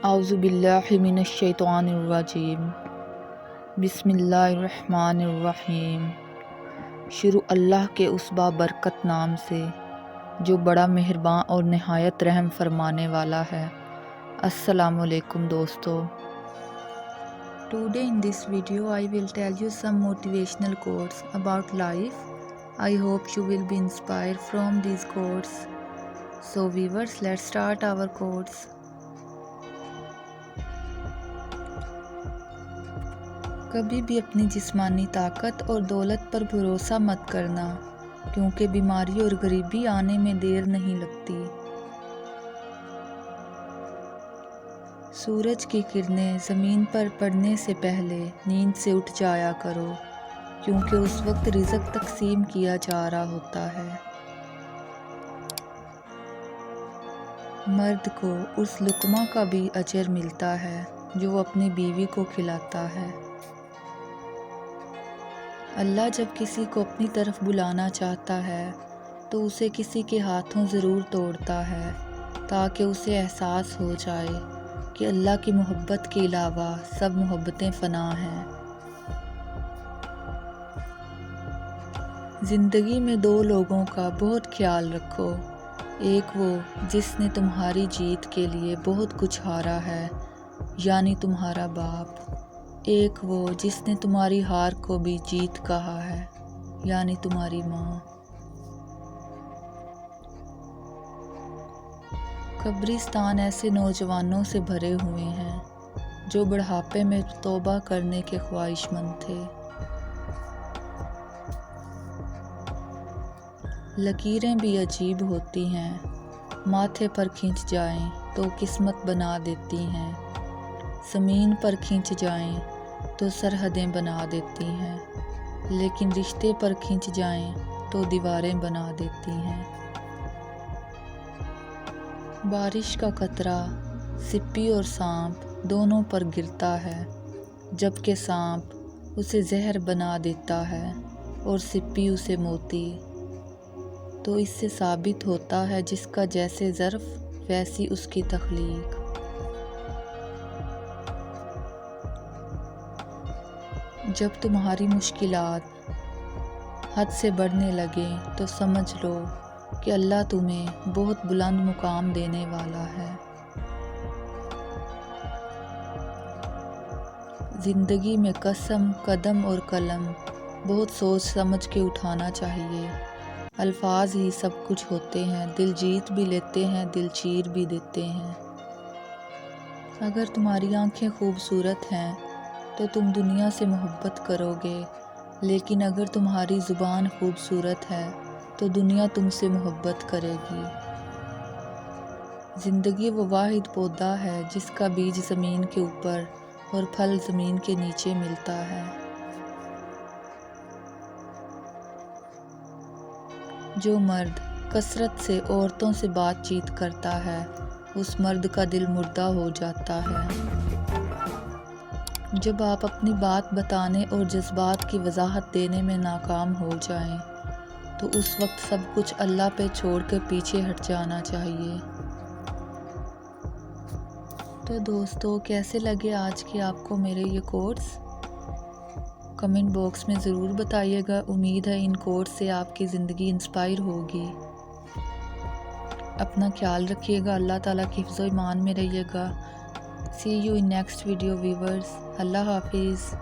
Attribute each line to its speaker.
Speaker 1: اعوذ باللہ من الشیطان الرجیم بسم اللہ الرحمن الرحیم۔ شروع اللہ کے اس بابرکت نام سے جو بڑا مہرباں اور نہایت رحم فرمانے والا ہے۔ السلام علیکم دوستو۔ Today in this video I will tell you some motivational quotes about life. I hope you will be inspired from these quotes. So viewers, let's start our quotes. کبھی بھی اپنی جسمانی طاقت اور دولت پر بھروسہ مت کرنا، کیونکہ بیماری اور غریبی آنے میں دیر نہیں لگتی۔ سورج کی کرنیں زمین پر پڑنے سے پہلے نیند سے اٹھ جایا کرو، کیونکہ اس وقت رزق تقسیم کیا جا رہا ہوتا ہے۔ مرد کو اس لقمہ کا بھی اجر ملتا ہے جو وہ اپنی بیوی کو کھلاتا ہے۔ اللہ جب کسی کو اپنی طرف بلانا چاہتا ہے تو اسے کسی کے ہاتھوں ضرور توڑتا ہے، تاکہ اسے احساس ہو جائے کہ اللہ کی محبت کے علاوہ سب محبتیں فنا ہیں۔ زندگی میں دو لوگوں کا بہت خیال رکھو، ایک وہ جس نے تمہاری جیت کے لیے بہت کچھ ہارا ہے، یعنی تمہارا باپ، ایک وہ جس نے تمہاری ہار کو بھی جیت کہا ہے، یعنی تمہاری ماں۔ قبرستان ایسے نوجوانوں سے بھرے ہوئے ہیں جو بڑھاپے میں توبہ کرنے کے خواہش مند تھے۔ لکیریں بھی عجیب ہوتی ہیں، ماتھے پر کھنچ جائیں تو قسمت بنا دیتی ہیں، زمین پر کھنچ جائیں تو سرحدیں بنا دیتی ہیں، لیکن رشتے پر کھنچ جائیں تو دیواریں بنا دیتی ہیں۔ بارش کا قطرہ سپی اور سانپ دونوں پر گرتا ہے، جبکہ سانپ اسے زہر بنا دیتا ہے اور سپی اسے موتی۔ تو اس سے ثابت ہوتا ہے جس کا جیسے ظرف ویسی اس کی تخلیق۔ جب تمہاری مشکلات حد سے بڑھنے لگیں تو سمجھ لو کہ اللہ تمہیں بہت بلند مقام دینے والا ہے۔ زندگی میں قسم، قدم اور قلم بہت سوچ سمجھ کے اٹھانا چاہیے۔ الفاظ ہی سب کچھ ہوتے ہیں، دل جیت بھی لیتے ہیں، دل چیر بھی دیتے ہیں۔ اگر تمہاری آنکھیں خوبصورت ہیں تو تم دنیا سے محبت کرو گے، لیکن اگر تمہاری زبان خوبصورت ہے تو دنیا تم سے محبت کرے گی۔ زندگی وہ واحد پودا ہے جس کا بیج زمین کے اوپر اور پھل زمین کے نیچے ملتا ہے۔ جو مرد کثرت سے عورتوں سے بات چیت کرتا ہے، اس مرد کا دل مردہ ہو جاتا ہے۔ جب آپ اپنی بات بتانے اور جذبات کی وضاحت دینے میں ناکام ہو جائیں تو اس وقت سب کچھ اللہ پہ چھوڑ کے پیچھے ہٹ جانا چاہیے۔ تو دوستو، کیسے لگے آج کے آپ کو میرے یہ کوٹس؟ کمنٹ باکس میں ضرور بتائیے گا۔ امید ہے ان کوٹس سے آپ کی زندگی انسپائر ہوگی۔ اپنا خیال رکھیے گا، اللہ تعالیٰ کی حفظ و ایمان میں رہیے گا۔ See you in next video viewers. اللہ حافظ۔